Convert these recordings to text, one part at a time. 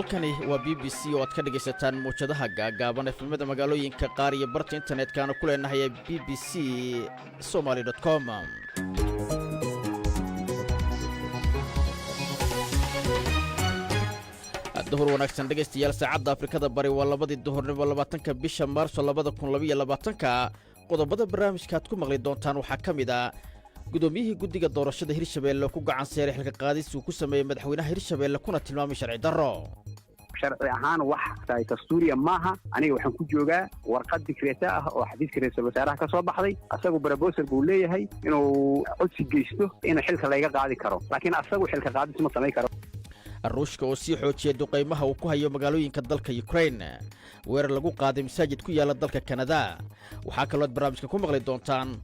halkani waa BBC oo aad ka dhagaysataan muujadaha gaagaaban efemada magaalooyinka qaar iyo barta internetkana ku leenahay bbcsomali.com. duhur wanaagsan dhegaystayaal saacadda Afrikada bari waa 2 duhurnimo 20 bisha Maarso 2022. qodobada barnaamijka aad ku maqli doontaan waxaa ka mid ah gudoomiyihii guddiga doorashada Hirshabeelle ku gacan saaray xilka qaadis uu ku sameeyay madaxweynaha Hirshabeelle kuna tilmaamay sharci darro. sharci ahaan wax tahay dastuuriya maaha, aniga waxaan ku joogaa warqad dikreeta ah oo xadiidka ra'iisul wasaaraha ka soo baxday. asagu proposal buu leeyahay inuu codsi geysto in xilka laga qaadi karo, laakiin asagu xilka qaadis ma sameyn karo. ruushka oo sii xoojiyay duqeymaha uu ku hayo magaalooyinka dalka Ukraine, weerar lagu qaaday masaajid ku yaala dalka Canada. waxaa kaloo barnaamijka ku maqli doontaan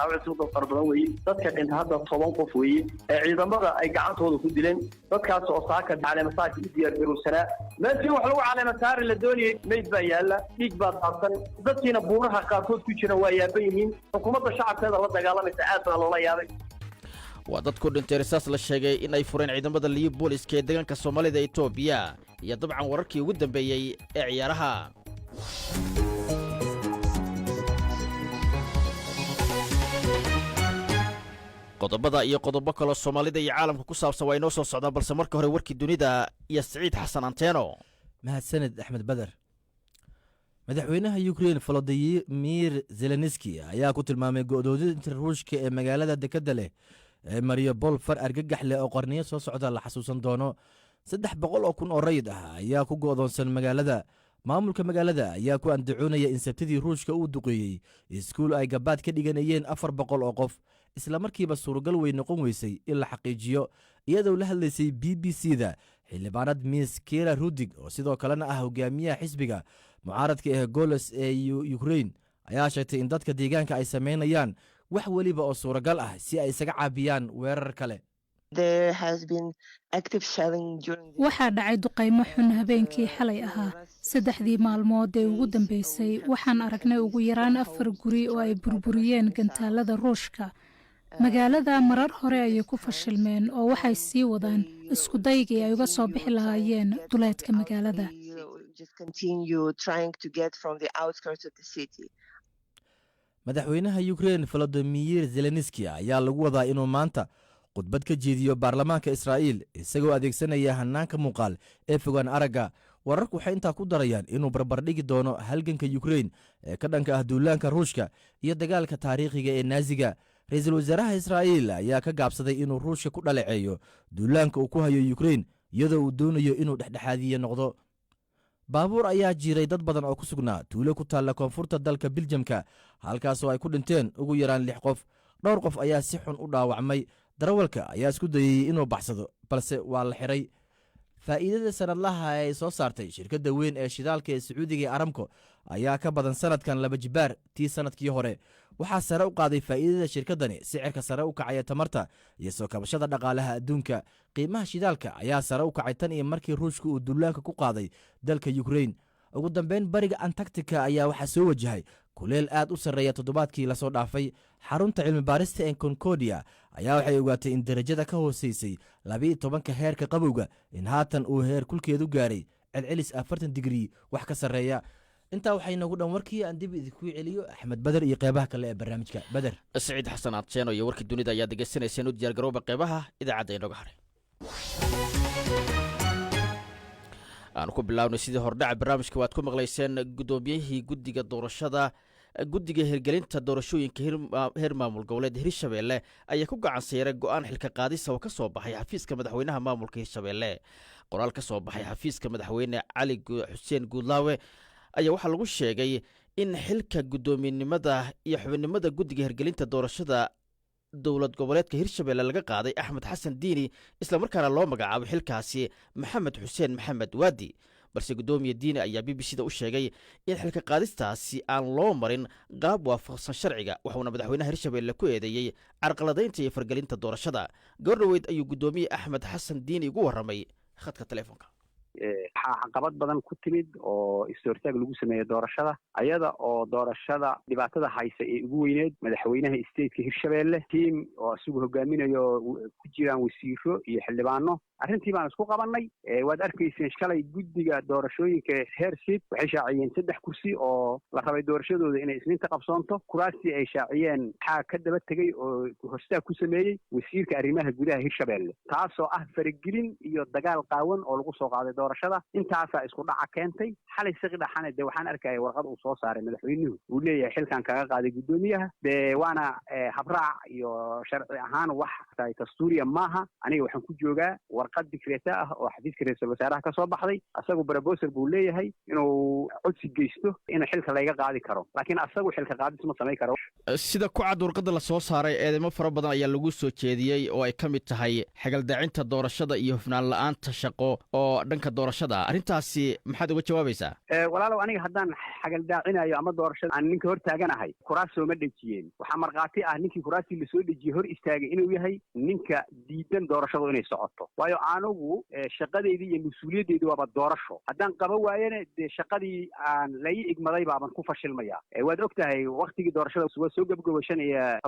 awcisuuda qarbadan weeye dadka dhinta hadda 10 qof weeye ee ciidamada ay gacantooda ku dileen dadkaas oo saaka caleemasaadka u diyaar garowsanaa meeshii wax lagu caleemasaar la doonayay meyd baa yaala dhiig baa daadsan dadkiina buuraha qaarkood ku jira waa yaaban yihiin xukuumadda shacabkeeda la dagaalamaysa aad baa loola yaabay. waa dad ku dhintay rasaas la sheegay in ay fureen ciidamada liyo booliska ee deegaanka Soomaalida ee Itoobiya iyo dabcan wararkii ugu dambeeyay ee ciyaaraha. qodobada iyo qodobo kale Soomaalida iyo caalamka ku saabsan waa inoo soo socdaan, balse marka hore warkii dunida iyo Saciid Xasan Anteeno. mahadsanid Axmed Badar. madaxweynaha Ukraine Volodymyr Zelensky ayaa ku tilmaamay go'doodinta Ruushka ee magaalada dekada leh ee Mariupol far argagax leh oo qarniyo soo socda la xasuusan doono. 300,000 oo rayid ah ayaa ku go'doonsan magaalada. maamulka magaalada ayaa ku andacoonaya in sabtidii Ruushka uu duqeeyay iskuul ay gabaad ka dhiganayeen 400 oo qof, isla markiiba suuragal way noqon weysay in la xaqiijiyo. iyadoo la hadlaysay BBC-da xildhibaanad Miss Kira Rudig oo sidoo kalena ah hogaamiyaha xisbiga mucaaradka ee Golos ee Ukraine ayaa sheegtay in dadka deegaanka ay sameynayaan wax waliba oo suuragal ah si ay isaga caabiyaan weerar kale. waxaa dhacay duqaymo xun habeenkii xalay ahaa. 3 maalmood ee ugu dambeysay waxaan aragnay ugu yaraan 4 guri oo ay burburiyeen gantaalada Ruushka. magaalada marar hore ayay ku fashilmeen oo waxay sii wadaan isku daygii ay uga soo bixi lahaayeen duleedka magaalada. madaxweynaha Ukraine Volodymyr Zelensky ayaa lagu wadaa inuu maanta khudbad ka jeediyo baarlamaanka Israa'iil isagoo adeegsanaya hanaanka muuqaal ee fogaan aragga. wararku waxay intaa ku darayaan inuu barbardhigi doono halganka Ukraine ee ka dhanka ah duulaanka Ruushka iyo dagaalka taariikhiga ee Naaziga. ra'iisul wasaaraha Israa'iil ayaa ka gaabsaday inuu Ruushka ku dhaleeceeyo duulaanka uu ku hayo Ukraine iyadoo uu doonayo inuu dhexdhexaadiye noqdo. baabuur ayaa jiray dad badan oo ku sugnaa tuulo ku taalla koonfurta dalka Biljamka, halkaasoo ay ku dhinteen ugu yaraan 6 qof. dhowr qof ayaa si xun u dhaawacmay. darawalka ayaa isku dayay inuu baxsado balse waa la xiray. faa'iidada sanadlaha ay soo saartay shirkadda weyn ee shidaalka ee Sacuudiga Aramco ayaa ka badan sanadkan 2 jibaar tii sanadkii hore. waxaa sare u qaaday faa'iidada shirkaddani sicirka sare u kacaya tamarta iyo soo kabashada dhaqaalaha adduunka. qiimaha shidaalka ayaa sare u kacay tan iyo markii Ruushka uu duulaanka ku qaaday dalka Ukraine. ugu dambeyn bariga Antarctica ayaa waxaa soo wajahay kuleel aad u sarreeya toddobaadkii la soo dhaafay. xarunta cilmi baarista ee Concordia ayaa waxay ogaatay in darajada ka hooseysay 12 heerka qabowga in haatan uu heer kulkeedu gaaray celcelis 40 digrii wax ka sarreeya. intaa waxay nagu dhan warkii aan dib idinku celiyo Axmed Badar iyo qeybaha kale ee barnaamijka. Badar. Saciid Xasan Anteeno iyo warkii dunida ayaa degeysanayseen u diyaar garooba qeybaha idaacadda inooga haray. aan ku bilaabnay sidii hordhaca barnaamijka waad ku maqlayseen gudoomiyihii guddiga doorashada guddiga hirgelinta doorashooyinka heer maamul goboleed Hirshabeelle ayaa ku gacan saaray go'aan xilka qaadis oo ka soo baxay xafiiska madaxweynaha maamulka Hirshabeelle. qoraal ka soo baxay xafiiska madaxweyne Cali Xuseen Guudlaawe ayaa waxaa lagu sheegay in xilka gudoominimada iyo xubinimada guddiga hirgelinta doorashada dowlad goboleedka Hirshabeelle laga qaaday Axmed Xasan Diini, isla markaana loo magacaabo xilkaasi Maxamed Xuseen Maxamed Waadi. balse gudoomiye Diini ayaa BBC-da u sheegay in xilka qaadistaasi aan loo marin qaab waafaqsan sharciga, waxaana madaxweynaha Hirshabeelle ku eedeeyay carqaladaynta iyo fargelinta doorashada. gordhaweyd ayuu gudoomiye Axmed Xasan Diini ugu waramay khadka telefoonka. waxaa caqabad badan ku timid oo is-hortaag lagu sameeyey doorashada ayada oo doorashada dhibaatada haysa ee ugu weyneed madaxweynaha stateka hirshabeelle tiim oo isagu hogaaminayo ku jiraan wasiiro iyo xildhibaano arrintii baan isku qabannay waad arkayseen shalay guddiga doorashooyinka heer siid waxay shaaciyeen 3 kursi oo la rabay doorashadooda inay isniinta qabsoonto kuraastii ay shaaciyeen waxaa ka daba tegey oo horstaag ku sameeyey wasiirka arrimaha gudaha hirshabeelle taasoo ah faragelin iyo dagaal qaawan oo lagu soo qaaday doorashada intaasaa isku dhaca keentay xalay siqi dhaxane dee waxaan arkaya warqad uu soo saaray madaxweynuhu uu leeyahay xilkan kaga qaaday guddoomiyaha dee waana habraac iyo sharci ahaan wax dastuuriya maaha aniga waxaan ku joogaa warqad dikreta ah oo xafiiska ra'iisul wasaaraha ka soo baxday asagu proposal buu leeyahay inuu codsi geysto in xilka laga qaadi karo laakiin asagu xilka qaadis ma sameyn karo sida ku cad warqadda la soo saaray eedeymo fara badan ayaa lagu soo jeediyey oo ay ka mid tahay xagaldaacinta doorashada iyo hufnaan la'aanta shaqo oo dhanka doorashada arrintaasi maxaad uga jawaabaysaa walaalow aniga haddaan xagaldaacinayo ama doorashada aan ninka hor taaganahay kuraas sooma dhejiyeen waxaa markhaati ah ninkii kuraastii lasoo dhejiyey hor istaagay inuu yahay ninka diidan doorashadu inay socoto waayo anigu shaqadeydii iyo mas-uuliyaddeydii waaba doorasho haddaan qaba waayana dee shaqadii aan lai igmaday baaban ku fashilmaya waad og tahay waktigii doorashada waa soo gebagabo 15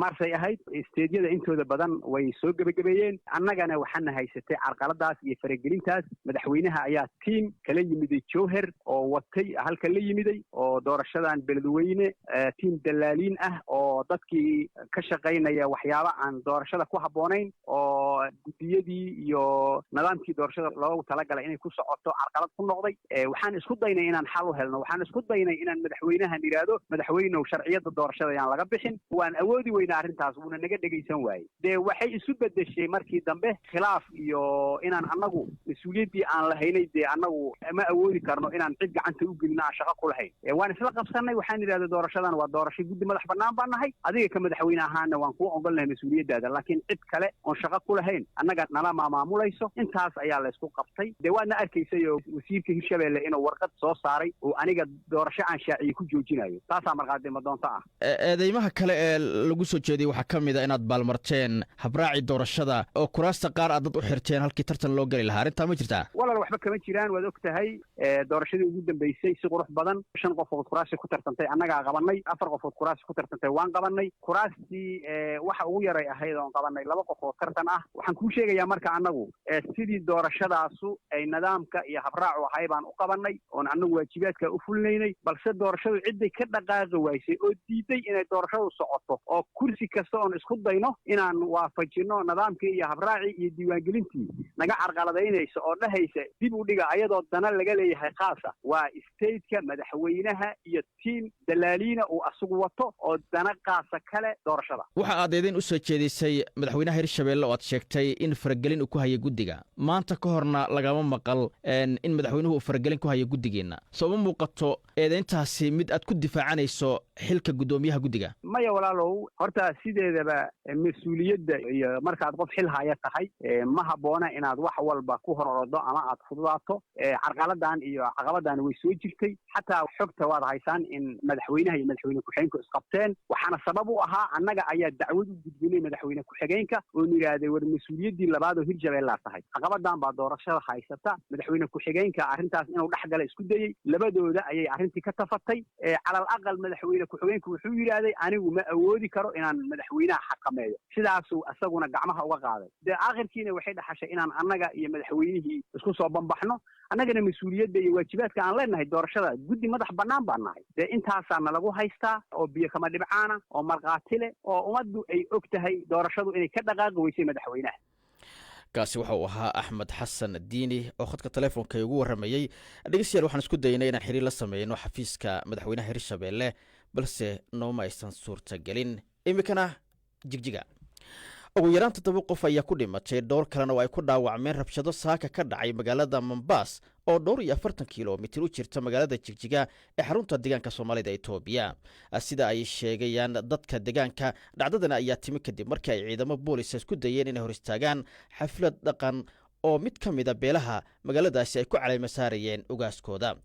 Maars ay ahayd isteedyada intooda badan way soo gebagabeeyeen annagana waxaana haysatay carqaladaas iyo faragelintaas madaxweynaha ayaa tiim kala yimiday jowher oo watay halka la yimiday oo doorashadan beledweyne tiim dalaaliin ah oo dadkii ka shaqaynaya waxyaaba aan doorashada ku habboonayn oo guddiyadii iyo nidaamkii doorashada loogu talagalay inay ku socoto carqalad ku noqday waxaan isku daynay inaan xal u helno waxaan isku daynay inaan madaxweynahan yidhaahdo madaxweynow sharciyada doorashada ayaan laga bixin waan awoodi weynaa arrintaas wuuna naga dhegaysan waayey dee waxay isu bedeshay markii dambe khilaaf iyo inaan annagu mas-uuliyaddii aan lahaynay dee annagu ma awoodi karno inaan cid gacanta u gelino aan shaqo ku lahayn waan isla qabsanay waxaan idhahda doorashadan waa doorasho guddi madax bannaan baan nahay adiga ka madaxweyne ahaana waan kuu ogolnahay mas-uuliyaddaada laakiin cid kale oon shaqo ku lahayn annaga nala maamulayso intaas ayaa la isku qabtay dee waadna arkaysay oo wasiirka hirshabeelle inuu warqad soo saaray oo aniga doorasho aan shaaciye ku joojinayo taasaa markhaati madoonto ah eedeymaha kale ee lagu soo jeediyey waxaa ka mid a inaad baalmarteen habraaci doorashada oo kuraasta qaar aad dad u xirteen halkii tartan loo geli lahaa arrintaa ma jirtaa walaal waxba kama jiraan waad og tahay doorashadii ugu dambeysay si qurux badan 5 qofood kuraasi ku tartantay annagaa qabanay 4 qofood kuraasi ku tartantay waan qabanay kuraastii waxa ugu yaray ahayd oon qabanay 2 qofood tartan ah waxaan kuu sheegayaa marka annagu sidii doorashadaasu ay nidaamka iyo habraacu ahay baan u qabanay oon annagu waajibaadka u fulinaynay balse doorashadu cidday ka dhaqaaqi waysay oo diiday inay doorashadu socoto oo kursi kasta oon isku dayno inaan waafajino nidaamkii iyo habraacii iyo diiwaangelintii naga carqaladaynaysa oo dhahaysa dib u dhiga ayadoo dana laga leeyahay khaasa waa stateka madaxweynaha iyo tiim dalaaliina uu asagu wato oo dana qaasa kale doorashada waxa aad eedayn u soo jeedisay madaxweynaha hirshabeelle oo aad sheegtay in faragelin uu ku hayay guddiga maanta ka horna lagama maqal in madaxweynuhu uu faragelin ku hayo guddigeenna soo ma muuqato eedayntaasi mid aad ku difaacanayso xilka guddoomiyaha guddiga maya walaalow horta sideedaba mas-uuliyadda iyo markaad qof xil haya tahay ma habboona inaad wax walba ku hor ordo ama aad fududaato carqaladan iyo caqabadan way soo jirtay xataa xogta waad haysaan in madaxweynaha iyo madaxweyne ku-xigeenku isqabteen waxaana sabab u ahaa annaga ayaa dacwad u gudbinay madaxweyne ku-xigeenka oon yidhaahday war mas-uuliyaddii labaad oo hirshabeellaa tahay caqabadan baa doorashada haysata madaxweyne ku-xigeenka arrintaas inuu dhex gala isku dayey labadooda ayay arrintii ka tafatay calal aqal madaxweyne ku-xigeenku wuxuu yidhaahday anigu ma awoodi karo inaan madaxweynaha xakameeyo sidaasuu isaguna gacmaha uga qaaday dee aakhirkiina waxay dhaxashay inaan annaga iyo madaxweynihii isku soo bambaxno annagana mas-uuliyadda iyo waajibaadka aan leenahay doorashada guddi madax bannaan baan nahay dee intaasaa nalagu haystaa oo biyo kama dhibcaana oo markhaati leh oo ummaddu ay og tahay doorashadu inay ka dhaqaaqi weysay madaxweynaha kaasi waxa uu ahaa axmed xasan diini oo khadka telefoonka ugu warramayey dhegeystayaal waxaan isku daynay inaan xiriir la sameyno xafiiska madaxweynaha hirshabeelle balse nooma aysan suurtagelin iminkana jigjiga ugu yaraan 7 qof ayaa ku dhimatay dhowr kalena oo ay ku dhaawacmeen rabshado saaka ka dhacay magaalada Mombas oo dhowr iyo 40 kiiloomitir u jirta magaalada Jigjiga ee xarunta deegaanka Soomaalida Itoobiya sida ay sheegayaan dadka deegaanka dhacdadan ayaa timi kadib markii ay ciidamo boolis isku dayeen inay hor istaagaan xaflad dhaqan oo mid ka mid a beelaha magaaladaasi ay ku caleyma saarayeen ugaaskooda.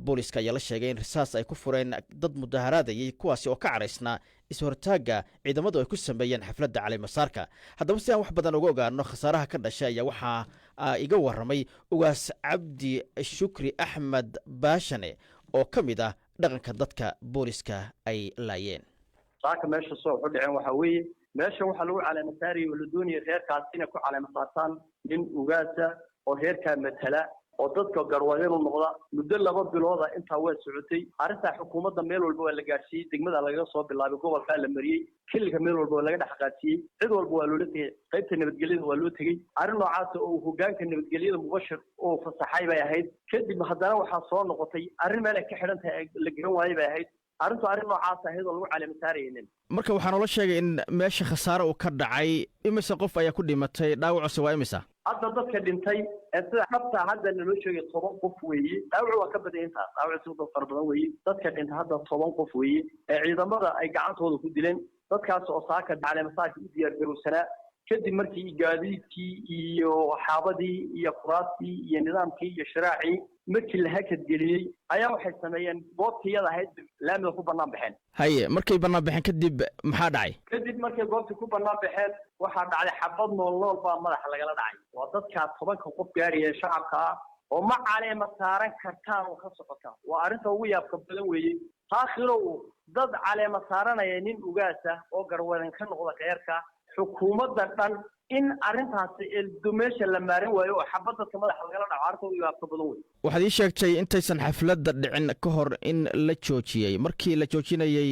booliska ayaa la sheegay in risaas ay ku fureen dad mudaharaadayay kuwaasi oo ka caraysnaa is-hortaagga ciidamadu ay ku sameeyeen xafladda caleymasaarka. haddaba si aan wax badan uga ogaano khasaaraha ka dhashay ayaa waxaa iga warramay ugaas cabdi shukri axmed baashane oo ka mid ah dhaqanka dadka booliska ay laayeen. saaka meesha soo u dhiceen waxa weeye meesha waxa lagu caleema saarayay oo la doonayay reerkaas inay ku caleema saartaan nin ugaasa oo reerkaa matala oo dadka garwadeen u noqda muddo 2 bilooda intaa way socotay. arrinta xukuumadda meel walba waa la gaarsiiyey, degmada laga soo bilaabay gobolka la mariyay, xilliga meel walba laga dhax qaatiyay, cid walba waa loo tagay, qaybta nabadgelyada waa loo tagay. arrin noocaas oo hoggaanka nabadgelyada mubashir oo fasaxay bay ahayd. kadib haddana waxaa soo noqotay arrin meel ay ka xidhan tahay la garan waayay bay ahayd. arrintu arrin noocaas ahayd oo lagu caleema saarayeen. marka waxaa noola sheegay in meesha khasaare uu ka dhacay. imise qof ayaa ku dhimatay? dhaawacuse waa imisa? hadda dadka dhintay sida dhabta hadda naloo sheegay 10 qof weeye. dhaawac waa ka badan intaas, dhaawac sidoo far badan weeye. dadka dhintay hadda 10 qof weeye ee ciidamada ay gacantooda ku dileen. dadkaas oo saaka caleema saarka u diyaar garowsanaa kadib markii gaadiidkii iyo xaabadii iyo kuraastii iyo nidaamkii iyo sharaacii markii la hakad geliyey ayaa waxay sameeyeen goobtiyada ahayd laamida ku bannaan baxeen. haye markay bannaan baxeen kadib maxaa dhacay? kadib markay goobtii ku bannaan baxeen waxaa dhacday xabad nool baa madaxa lagala dhacay. waa dadkaa 10 qof gaaraya shacabka ah oo ma caleema saaran kartaan oo ka socota. waa arrinta ugu yaabka badan weeye. taakhirow dad caleema saaranaya nin ugaasa oo garwadan ka noqda reerka xukuumadda dhan in arrintaasi meesha la maarin waayo oo xabad dadka madaxa lagala dhaco arrinta ugu yaabka badan weeye. waxaad ii sheegtay intaysan xafladda dhicin ka hor in la joojiyey. markii la joojinayay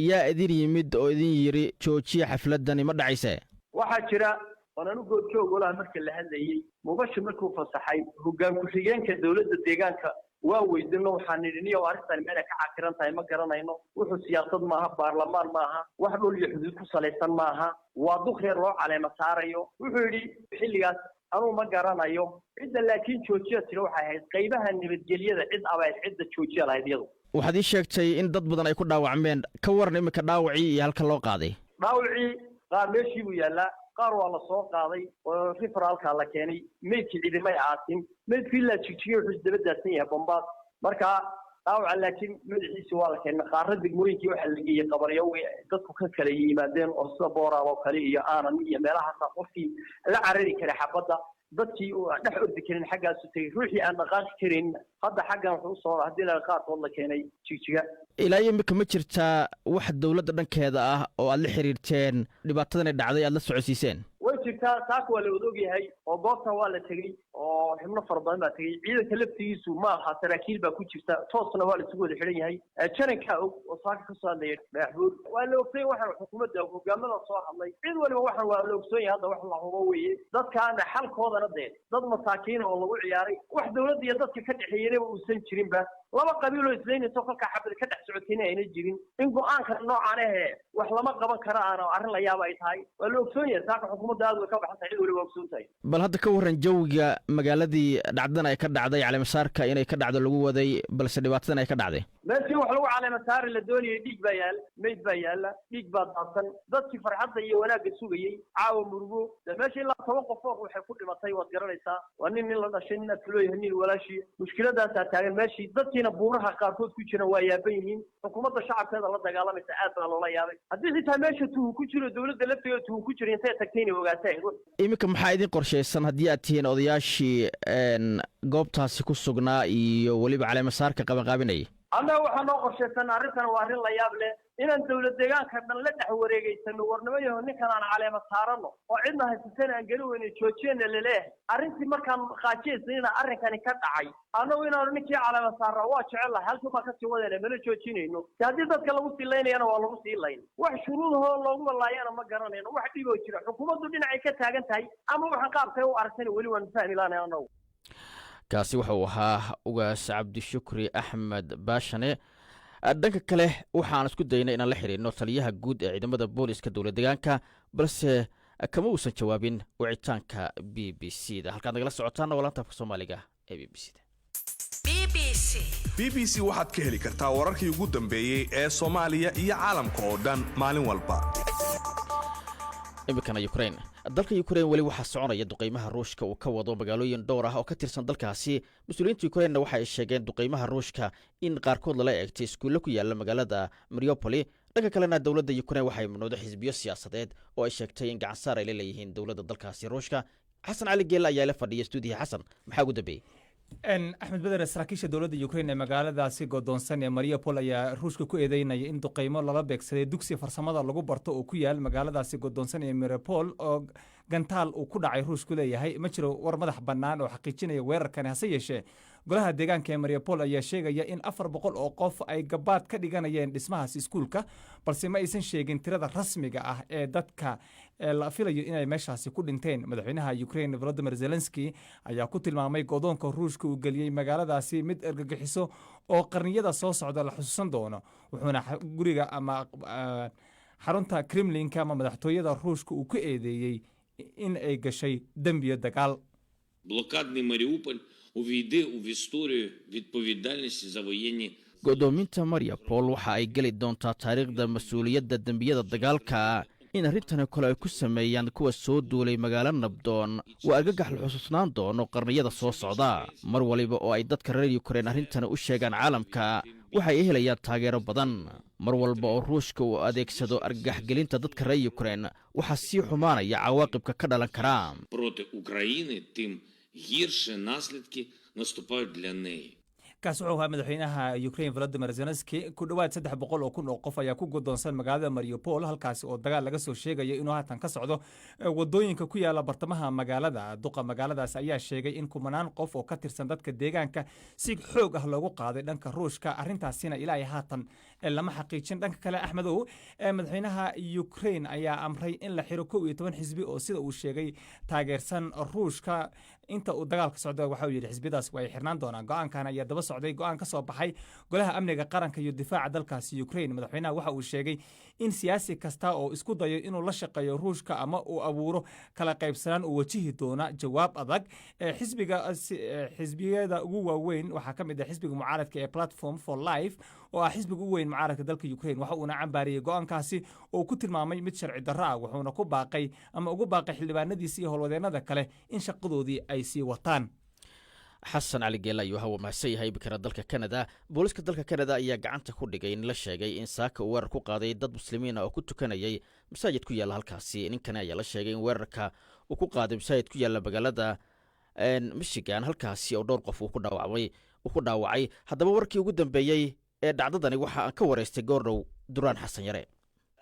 yaa idin yimid oo idin yiri joojiya xafladdani ma dhacayse? waxaa jira oonanu goobjoog olaha marka la hadlayey mubashir markuu fasaxay hoggaan ku-xigeenka dowladda deegaanka waa weydino waxaan nidhi niyo arrintan meel ay ka cakiran tahay ma garanayno. wuxuu siyaasad maaha, baarlamaan maaha, wax dhul iyo xuduud ku salaysan maaha, waa duq reer loo caleema saarayo. wuxuu yidhi xilligaas anuu ma garanayo cidda laakiin joojiya tiri waxay ahayd qaybaha nabadgelyada cid abayd cidda joojiya lahayd iyadu. waxaad ii sheegtay in dad badan ay ku dhaawacmeen. ka waran iminka dhaawacii iyo halka loo qaaday? dhaawacii qaar meeshii buu yaallaa, qaar waa la soo qaaday oo referaalka la keenay. meydkii ciidamay aasin, meydkii la jigjigay wuxuu daba daadsan yahay bombaad. marka dhaawaca laakiin madaxiisi waa la keenay. qaarra degmooyinkii waxaa la geeyey qabaryo dadku ka kala yimaadeen oo sida booraal oo kale iyo aanan iyo meelahaasa qofkii la carari karay xabadda. dadkii uu dhex ordi karin xaggaasu tegey. ruuxii aan dhaqaaqi karin hadda xaggan wuxuu usoo haddii la qaarkood la keenay jigjiga. ilaa imika ma jirtaa wax dowladda dhankeeda ah oo aad la xiriirteen dhibaatadan dhacday aad la socodsiiseen? way jirtaa. saaka waa la wada ogyahay oo goobtan waa la tegey oo xubno fara badan baa tegey. ciidanka laftigiisu ma aha, saraakiil baa ku jirta, toosna waa la isugu wada xidhan yahay. janankaa og oo saaka ka soo hadlaya dhagaxbuur waa la ogtay. waxaan xukuumadda hogaamada soo hadlay cid waliba waxaan waa la ogsoon yahay. hadda wax la hubo weeye. dadkaana xalkoodana dee dad masaakiina oo lagu ciyaaray wax dowladda iyo dadka ka dhexeeyana uusan jirinba. laba qabiiloo islaynayso kolkaa xabad ka dhex socotayna ayna jirin. in go-aanka noocaan ahe wax lama qaban kara aana arrin la yaaba ay tahay. waa la ogsoon yahay. saaka xukuumadda aad way ka baxan tahay, cid waliba waa ogsoon tahay. bal hadda ka warran jawiga magaaladii dhacdadan ay ka dhacday caleemasaarka inay ka dhacdo lagu waday balse dhibaatadan ay ka dhacday. meeshii wax lagu caleema saari la doonayay dhiig baa yaal, meyd baa yaalla, dhiig baa daadsan. dadkii farxadda iyo wanaagga sugayey caawa murugo. meesha ilaa 10 qof waxay ku dhimatay waad garanaysaa. waa nin la dhashay, nin aflooyahay, nin walaashii. mushkiladaasaa taagan meeshii. dadkiina buuraha qaarkood ku jira waa yaaban yihiin. xukuumadda shacabkeeda la dagaalamaysa aad baa loola yaabay. haddii xitaa meesha tuhu ku jiro dowladda lafteeda tuhu ku jira intay tagtay inay ogaateen. iminka maxaa idin qorshaysan haddii aad tihiin odayaashii goobtaasi ku sugnaa iyo weliba caleemasaarka qabanqaabinayay? annaga waxaa noo qorshaysan arrintan waa arrin la yaab leh inaan dowlad deegaanka dhan la dhex wareegaysano. warnimo yaho ninkan aan caleema saarano oo cidna haysatana aan geli weyne joojiyana laleeyahay. arrintii markaan qaajiyaysanina arrinkani ka dhacay annagu inaanu ninkii caleema saarnaa waa jecel lahay. halkii baan kasii wadayna mana joojinayno. haddii dadka lagu sii laynayana waa lagu sii layn. wax shuruudahoo looguma laayana ma garanayno. wax dhiboo jira xukuumaddu dhinacay ka taagan tahay ama waxaan qaabkay u aragtana weli waan fahmi lahanay annagu. kaasi wuxuu ahaa ugaas cabdishukri axmed baashane. dhanka kale waxaan isku daynay inaan la xiriirno taliyaha guud ee ciidamada booliska dowlad deegaanka balse kama uusan jawaabin wicitaanka b b c da. halkaad nagala socotaana waa laanta afka soomaaliga ee b b c da. b b c waxaad ka heli kartaa wararkii ugu dambeeyey ee Soomaaliya iyo caalamka oo dhan maalin walba. imikana Ukraine dalka Ukraine weli waxaa soconaya duqeymaha Ruushka uu ka wado magaalooyin dhowr ah oo ka tirsan dalkaasi. Mas'uuliyiinta Ukraine waxa ay sheegeen duqeymaha Ruushka in qaarkood lala eegtay iskuulo ku yaala magaalada Mariupol. dhanka kalena dowladda Ukraine waxay mamnuucday xisbiyo siyaasadeed oo ay sheegtay in gacan saar ay leeyihiin dowladda dalkaasi Ruushka. xasan cali geela ayaa la fadhiya stuudiga. xasan, maxaa ugu dambeeyay? axmed beder, saraakiisha dowladda Ukraine ee magaaladaasi godoonsan ee Mariupol ayaa Ruushka ku eedeynaya in duqeymo lala beegsaday dugsi farsamada lagu barto oo ku yaal magaaladaasi godoonsan ee Mariupol oo gantaal uu ku dhacay Ruushku leeyahay. ma jiro war madax bannaan oo xaqiijinaya weerarkan, hase yeeshee golaha deegaanka ee Mariupol ayaa sheegaya in 400 oo qof ay gabaad ka dhiganayeen dhismahaas iskuulka, balse ma aysan sheegin tirada rasmiga ah ee dadka la filayo inay meeshaasi ku dhinteen. madaxweynaha Ukraine Volodymyr Zelensky ayaa ku tilmaamay godoonka Ruushka uu geliyey magaaladaasi mid argagixiso oo qarniyada soo socda la xusuusan doono, wuxuuna guriga ama xarunta Kremlinka ama madaxtooyada Ruushka uu ku eedeeyey in ay gashay dembiyo dagaal. Блокадний Маріуполь увійде у історію відповідальності за воєнні. Godoominta Mariupol waxa ay geli doontaa taariikhda mas'uuliyadda dembiyada dagaalka. in arrintani kale ay ku sameeyaan kuwa soo duulay magaalo nabdoon waa argagax la xusuusnaan doono qarniyada soo socda. mar waliba oo ay dadka reer Ukraine arrintani u sheegaan caalamka, waxay helayaan taageero badan. mar walba oo Ruushka uu adeegsado argagaxgelinta dadka reer Ukraine, waxa sii xumaanaya cawaaqibka ka dhalan kara. Проти України, тим гірше наслідки наступають для неї. kaas wuxuu ahaa madaxweynaha Ukraine Volodymyr Zelensky. ku dhawaad 300 oo kun oo qof ayaa ku godoonsan magaalada Mariupol, halkaasi oo dagaal laga soo sheegayo inuu haatan ka socdo wadooyinka ku yaala bartamaha magaalada. duqa magaaladaas ayaa sheegay in kumanaan qof oo ka tirsan dadka deegaanka si xoog ah loogu qaaday dhanka Ruushka. arrintaasina ilaa ay haatan lama xaqiijin. dhanka kale Axmedow, madaxweynaha Ukraine ayaa amray in la xiro 12 xisbi oo sida uu sheegay taageersan Ruushka inta uu dagaalka socdo. waxa uu yiri xisbiyadaas way xirnaan doonaan. go'aankan ayaa daba socday go'aan ka soo baxay golaha amniga qaranka iyo difaaca dalkaasi Ukraine. madaxweynaha waxa uu sheegay in siyaasi kasta oo isku dayo inuu la shaqeeyo Ruushka ama uu abuuro kala qaybsanaan uu wajihi doona jawaab adag. xisbiyada ugu waaweyn waxaa ka mid ah xisbiga mucaaradka ee Platform for Life oo ah xisbiga ugu weyn mucaaradka dalka Ukraine. waxa uu cambaariyay go'aankaasi oo ku tilmaamay mid sharci darro ah, wuxuuna ku baaqay ama ugu baaqay xildhibaanadiisa iyo howlwadeennada kale in shaqadoodii ay sii wataan. xasan cali geela ayuu hawa mahadsan yahay. bikara dalka Canada, booliska dalka Canada ayaa gacanta ku dhigay in la sheegay in saaka uu weerar ku qaaday dad muslimiin ah oo ku tukanayay masaajid ku yaala halkaasi. ninkani ayaa la sheegay in weerarka uu ku qaaday masaajid ku yaala magaalada Michigan, halkaasi oo dhowr qof uu ku dhaawacay. haddaba warkii ugu dambeeyey ee dhacdadani waxa aan ka wareystay goordhow Duraan Xasan Yare.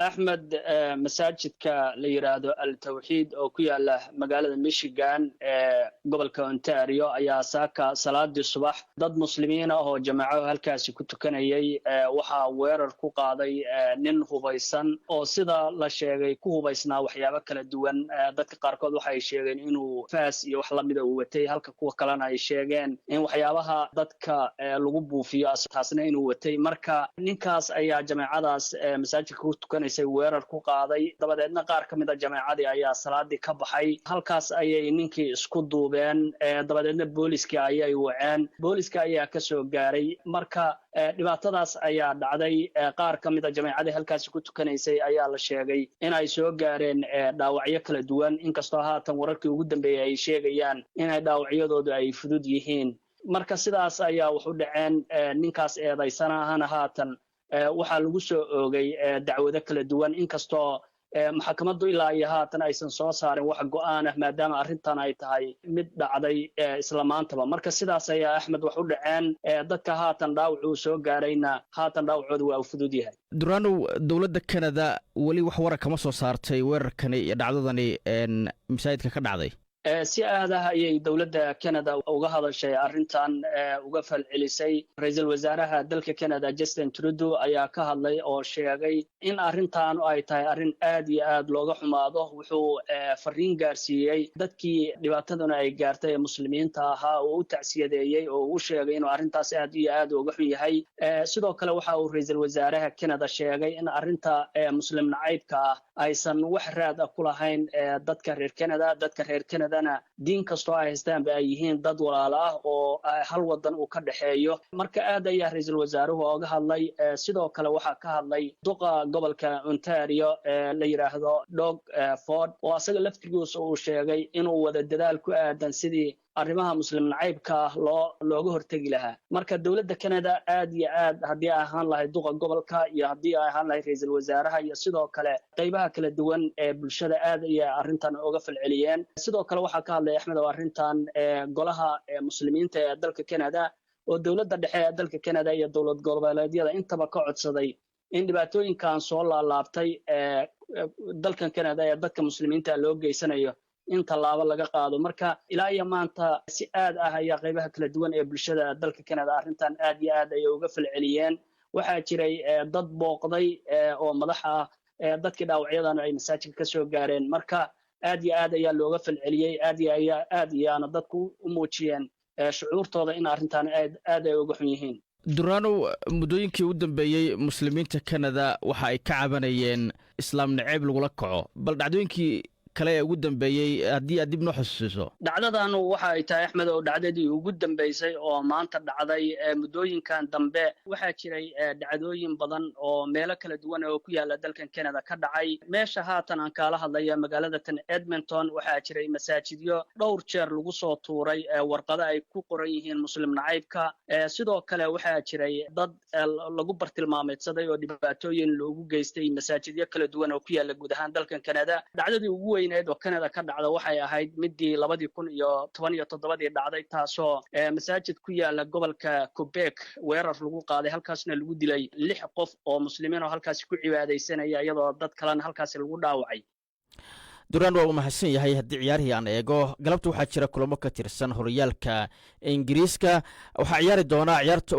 axmed, masaajidka la yiraahdo al-tawxiid oo ku yaala magaalada Michigan ee gobolka Ontario ayaa saaka salaadii subax dad muslimiin ah oo jamaaco halkaasi ku tukanayay waxa weerar ku qaaday nin hubeysan oo sida la sheegay ku hubeysnaa waxyaabo kala duwan. dadka qaarkood waxay sheegeen inuu faas iyo wax la mid ah uu watay, halka kuwa kalena ay sheegeen in waxyaabaha dadka lagu buufiyo taasna inuu watay. marka ninkaas ayaa jamaacadaas masaajidka ku tukanay weerar ku qaaday. dabadeedna qaar ka mid ah jamaacadii ayaa salaadii ka baxay. halkaas ayay ninkii isku duubeen. dabadeedna booliska ayay waceen. booliska ayaa ka soo gaaray. marka dhibaatadaas ayaa dhacday. qaar ka mid ah jamaacadii halkaasi ku tukanaysay ayaa la sheegay in ay soo gaareen dhaawacyo kala duwan, inkastoo haatan wararkii ugu dambeeyay ay sheegayaan inay dhaawacyadoodu ay fudud yihiin. marka sidaas ayaa wax u dhaceen. ninkaas eedaysana ahana haatan waxaa lagu soo oogay dacwado kala duwan, inkastoo maxkamaddu ilaa iyo haatan aysan soo saarin wax go'aan ah, maadaama arrintan ay tahay mid dhacday isla maantaba. marka sidaas ayaa Axmed wax u dhaceen. dadka haatan dhaawac uu soo gaarayna haatan dhaawacoodu waa u fudud yahay. Duraanow, dowladda Canada weli wax warar kama soo saartay weerarkani iyo dhacdadani masaajidka ka dhacday. si aad ah ayay dowladda Canada uga hadashay arrintan, uga falcelisay. ra'iisul wasaaraha dalka Canada Justin Trudeau ayaa ka hadlay oo sheegay in arrintan ay tahay arrin aad iyo aad looga xumaado. wuxuu fariin gaarsiiyey dadkii dhibaataduna ay gaartay ee muslimiinta ahaa oo u tacsiyadeeyey oo u sheegay inuu arrintaas aad iyo aad uga xun yahay. sidoo kale waxa uu ra'iisul wasaaraha Canada sheegay in arrinta muslim nacaybka ah aysan wax raad ah ku lahayn dadka reer Canada. dadka reer Canada Kanadana diin kastoo ay haystaanba ay yihiin dad walaalo ah oo hal wadan uu ka dhaxeeyo. Marka aad ayaa ra'iisul wasaaruhu uga hadlay. Sidoo kale waxaa ka hadlay duqa gobolka Ontario la yiraahdo Doug Ford oo asaga laftigiisa uu sheegay inuu wada dadaal ku aadan sidii arrimaha muslim nacaybka looga hortagi lahaa. Marka dawladda Canada aad iyo aad haddii ay ahaan lahayd duqa gobolka iyo haddii ay ahaan lahayd ra'iisul wasaaraha iyo sidoo kale qaybaha kala duwan ee bulshada aad ayaa arrintan uga falceliyeen. Sidoo kale waxaa ka hadlay Axmed oo arrintan golaha muslimiinta ee dalka Canada oo dawladda dhexe ee dalka Canada iyo dawlad goboleedyada intaba ka codsaday in dhibaatooyinkan soo laalaabtay dalkan Canada ee dadka muslimiinta loo geysanayo in tallaabo laga qaado. Marka ilaa iyo maanta si aad ah ayaa qaybaha kala duwan ee bulshada dalka Canada arrintan aad iyo aad ay uga falceliyeen. Waxaa jiray dad booqday oo madax ah dadkii dhaawacyadan ay masaajidka ka soo gaareen. Marka aad iyo aad ayaa looga falceliyey. aad iyaana dadku u muujiyeen shucuurtooda in arrintan aad ay uga xun yihiin. Durano muddooyinkii u dambeeyey muslimiinta Canada waxa ay ka cabanayeen islaam nacayb lagula kaco. Bal dhacdooyinkii kale ee ugu dambeeyey haddii aad dib noo xusuusiso. Dhacdadan waxa ay tahay Axmed oo dhacdadii ugu dambeysay oo maanta dhacday muddooyinkan dambe waxaa jiray dhacdooyin badan oo meelo kala duwan oo ku yaala dalkan Canada ka dhacay. Meesha haatan aan kala hadlayo magaalada tan Edmonton waxaa jiray masaajidyo dhowr jeer lagu soo tuuray warqado ay ku qoran yihiin muslim nacaybka. Sidoo kale waxaa jiray dad lagu bartilmaameedsaday oo dhibaatooyin loogu geystay masaajidyo kala duwan oo ku yaala guud ahaan dalkan Canada. Dhacdadii ugu oo Canada ka dhacda waxay ahayd midii 2017 dhacday taasoo masaajid ku yaala gobolka Quebec weerar lagu qaaday halkaasna lagu dilay 6 qof oo muslimiin oo halkaas ku cibaadeysanaya iyadoo dad kalena halkaas lagu dhaawacay. Duraan waa u mahadsan yahay. haddii ciyaarihii aan eego galabta waxaa jira kulamo ka tirsan horyaalka Ingiriiska. waxaa ciyaari doona ciyaarta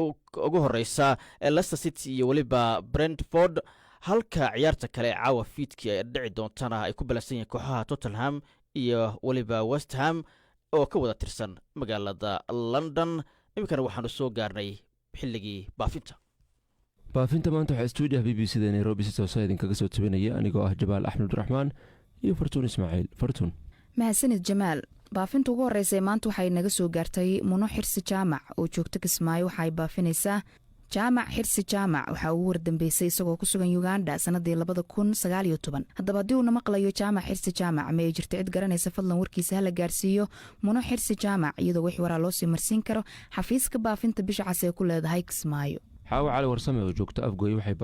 ugu horeysa Leicester City iyo waliba Brentford, halka ciyaarta kale caawa fiidkii ay dhici doontana ay ku balansan yihiin kooxaha Tottenham iyo waliba West Ham oo ka wada tirsan magaalada London. iminkana waxaanu soo gaarnay xilligii baafinta maanta waxaa stuudiyaha BBC da Nairobi si toosa idinkaga soo tabinaya anigoo ah Jabaal Axmed Raxmaan iyo Fartuun Ismaaciil. Fartuun, mahadsanid Jamaal. baafinta ugu horeysa maanta waxay naga soo gaartay Muno Xirsi Jaamac oo joogta Kismaayo. waxay baafinaysaa Jaamac Xirsi Jaamac waxa uu wardambeysay isagoo ku sugan Uganda sanadii 2019. haddaba haddii uu maqlayo Jaamac Xirsi Jaamac ma ay jirto cid garanaysa fadlan warkiisa hala gaarsiiyo Muno Xirsi Jaamac iyadoo wixii waraa loo sii marsiin karo xafiiska baafinta bisha cas ee ku leedahay Kismaayo. xaawo cali warsame oo joogta Afgooy waxay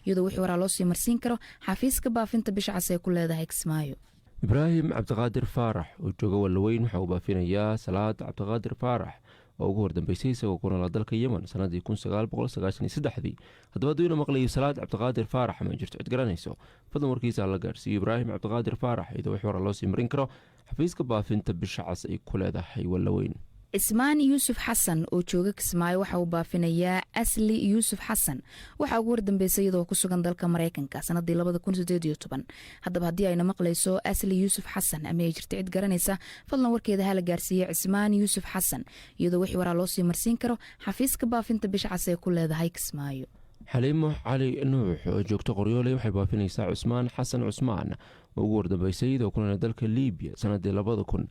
iyadoo wixii waraa loo sii marsiin karo xafiiska baafinta bisha cas ee ku leedahay Kismaayo. Ibraahim Cabdiqaadir Faarax oo jooga Walaweyn waxa uu baafinayaa Salaad Cabdiqaadir Faarax oo ugu wardambeysay isagoo ku noolaa dalka Yemen sanadii 1993. haddaba hadduu maqlayo Salaad Cabdiqaadir Faarax ma jirto cid garanayso fadlan warkiisa la gaarsiiyo Ibraahim Cabdiqaadir Faarax iyadoo wax wara loo sii marin karo xafiiska baafinta bisha cas ay ku leedahay Walaweyn. Ismaan Yuusuf Xasan oo jooga Kismaayo waxa uu baafinayaa Asli Yuusuf Xasan waxa ugu wardambeysay iyadoo ku sugan dalka Mareykanka sanadii 2018. haddaba haddii ayna maqlayso Asli Yuusuf Xasan ama ay jirto cid garanaysa fadlan warkeeda hala gaarsiiyo Ismaan Yuusuf Xasan iyadoo wixii waraa loo sii marsiin karo xafiiska baafinta bisha cas ee ku leedahay Kismaayo. Xaliimo Cali Nuux oo joogta Qoryoole waxay baafinaysaa Cusmaan Xasan Cusmaan oo ugu wardambeysay iyadoo ku noolaa dalka Liibiya sanadii 2000.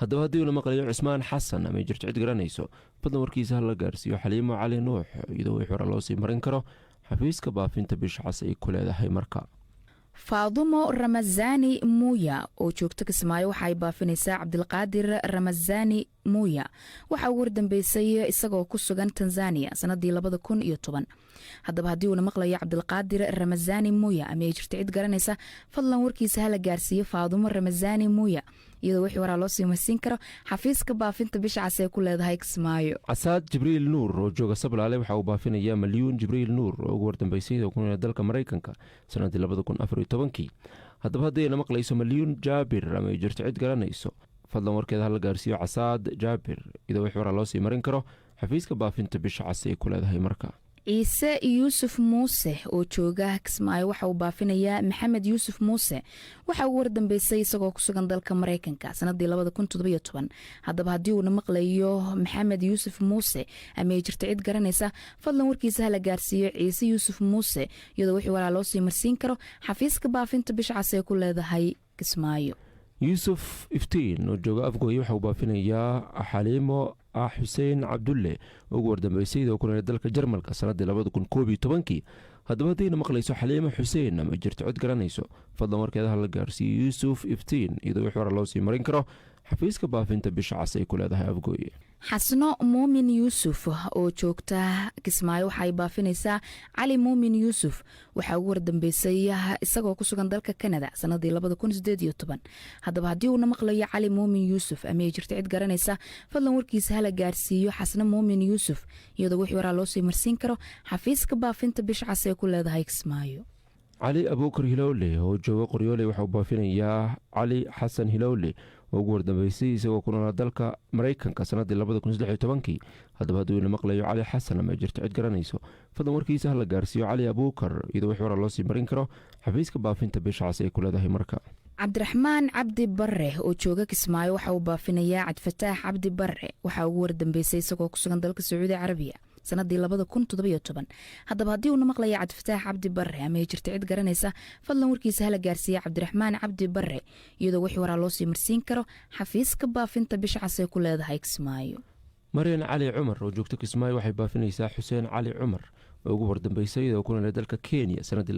haddaba haddii uu maqlayo Cusmaan Xasan ama jirto cid garanayso fadlan warkiisa la gaarsiiyo Xaliimo Cali Nuux iyadoo wixii hore loo sii marin karo xafiiska baafinta bisha cas ay ku leedahay marka. Faadumo Ramazani Muuya oo joogta Kismaayo waxay baafinaysaa Cabdilqaadir Ramazani Muuya waxa uu wardambeysay isagoo ku sugan Tanzania sanadii 2010. haddaba haddii uu maqlayo Cabdilqaadir Ramazani Muuya ama jirto cid garanaysa fadlan warkiisa hala gaarsiiyo Faadumo Ramazani Muuya iyadoo wixii waraa loo sii marsiin karo xafiiska baafinta bisha cas ee ku leedahay Kismaayo. Casaad Jibriil Nuur oo jooga Sablaale waxa uu baafinayaa Malyuun Jibriil Nuur oo ugu wardambeysay oo ku noolaa dalka Mareykanka sanadii 2014. haddaba haddii ayna maqlayso Malyuun Jaabir ama jirto cid garanayso fadlan warkeeda hala gaarsiiyo Casaad Jaabir iyadoo wixii waraa loo sii marin karo xafiiska baafinta bisha cas ee ku leedahay marka. Ciise Yuusuf Muuse oo jooga Kismaayo waxa uu baafinayaa Maxamed Yuusuf Muuse waxa uu wardambeysay isagoo ku sugan dalka Mareykanka sanadii 2017. haddaba haddii uu maqlayo Maxamed Yuusuf Muuse ama ay jirto cid garanaysa fadlan warkiisa hala gaarsiiyo Ciise Yuusuf Muuse iyadoo wixii waraa loo sii marsiin karo xafiiska baafinta bisha cas ee ku leedahay Kismaayo. yuusuf iftiin oo jooga afgooye waxa uu baafinayaa xaliimo xuseen cabdulle ugu wardambeysay iyadoo ku noolay dalka jarmalka sanadii 2011 haddaba haddayna maqlayso xaliimo xuseen ama jirto cod garanayso fadlan warkeedaha la gaarsiiyo yuusuf iftiin iyadoo wix hore loo sii marin karo xafiiska baafinta bisha cas ay ku leedahay afgooye. xasno muumin yuusuf oo joogta kismaayo waxaay baafinaysaa cali muumin yuusuf waxaa ugu wardambeysay isagoo ku sugan dalka kanada sanadii 2018 haddaba haddii uuna maqlayo cali muumin yuusuf ama ay jirto cid garanaysa fadlan warkiisa hala gaarsiiyo xasno muumin yuusuf iyadoo wixii waraa loo sii marsiin karo xafiiska baafinta bisha cas ee ku leedahay kismaayo. cali abuukar hilowle oo jooga qoryoole waxauu baafinayaa cali xasan hilowle oo ugu wardambeysay isagoo ku noolaa dalka maraykanka sanadii 2013 haddaba hadduu ina maqlayo cali xasan ama jirto cid garanayso fadlan warkiisa hala gaarsiiyo cali abuukar iyadoo wix hore loo sii marin karo xafiiska baafinta bisha cas ay ku leedahay marka. cabdiraxmaan cabdi bare oo jooga kismaayo waxa uu baafinayaa cabdifataax cabdi bare waxaa ugu wardambeysay isagoo ku sugan dalka sacuudi carabiya sanadii 2017 haddaba haddii uuna maqlaya cabdifataax cabdi bare ama ay jirto cid garanaysa fadlan warkiisa hala gaarsiiya cabdiraxmaan cabdi bare iyadoo wixii waraa loo sii marsiin karo xafiiska baafinta bisha cas ee ku leedahay kismaayo. maryan cali cumar oo joogto kismaayo waxay baafinaysaa xuseen cali cumar oo ugu wardambeysay iyadoo ku noolay dalka kenya sanadii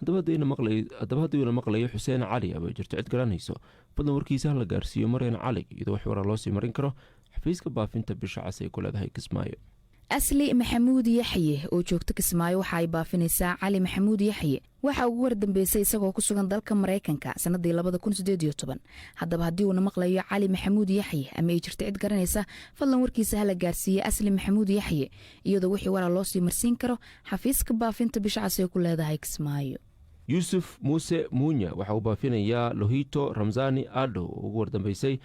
2012 haddaba haddii uuna maqlayo xuseen cali ama ay jirto cid garanayso fadlan warkiisa hala gaarsiiyo maryan cali iyadoo wix waraa loo sii marin karo xafiiska baafinta bisha cas ay ku leedahay kismaayo. asli maxamuud yaxye oo joogto kismaayo waxa ay baafinaysaa cali maxamuud yaxye waxa ugu wardambeysay isagoo ku sugan dalka maraykanka sanadii 2018 haddaba haddii uuna maqlayo cali maxamuud yaxye ama ay jirto cid garanaysa fadlan warkiisa hala gaarsiiye asli maxamuud yaxye iyadoo wixii waraa loo sii marsiin karo xafiiska baafinta bisha cas ay ku leedahay kismaayo. yuusuf muuse muunya waxa uu baafinayaa lohito ramzani ado oo ugu wardambeysay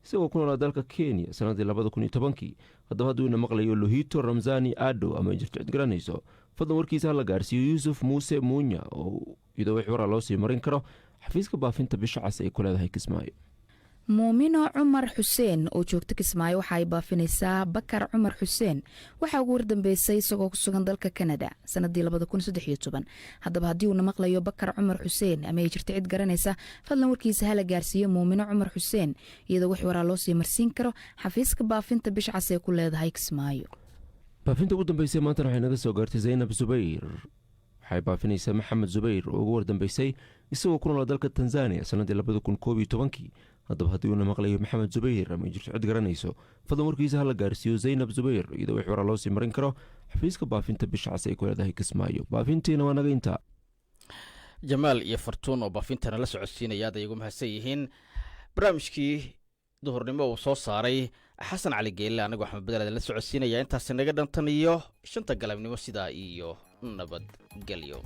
isagoo ku noolaa dalka kenya sanadii 2010 haddaba hadduu ina maqlayo lohito ramzani ado ama ay jirto cid garanayso fadlan warkiisa hala gaarsiiyo yuusuf muuse muunya oo iyadoo wix waraa loo sii marin karo xafiiska baafinta bisha cas ay ku leedahay kismaayo. muumino cumar xuseen oo joogta kismaayo waxa ay baafinaysaa bakar cumar xuseen waxaa ugu wardambeysay isagoo ku sugan dalka kanada sanadii 2013 haddaba haddii uuna maqlayo bakar cumar xuseen ama ay jirto cid garanaysa fadlan warkiisa hala gaarsiiyo muumino cumar xuseen iyadoo wix waraa loo sii marsiin karo xafiiska baafinta bisha cas ee ku leedahay kismaayo. baafinta ugu dambeysay maantana waxay naga soo gaartay zaynab zubayr waxay baafinaysaa maxamed zubayr oo ugu wardambeysay isagoo ku noolaa dalka tanzania sanadii 2011 haddaba haddii uuna maqlayo maxamed zubayr ama ay jirto cid garanayso fadlan warkiisa hala gaarsiiyo zaynab zubayr iyadoo wix waraa loo sii marin karo xafiiska baafinta bisha cas ay ku leedahay kismaayo. baafintiina waa naga intaa. jamaal iyo fartuun oo baafintana la socodsiinaya aad ay ugu mahadsan yihiin. barnaamijkii duhurnimo uu soo saaray xasan cali geelle anagu axmed bedel la socodsiinaya intaasi naga dhantan iyo 5 galabnimo sidaa iyo nabadgelyo.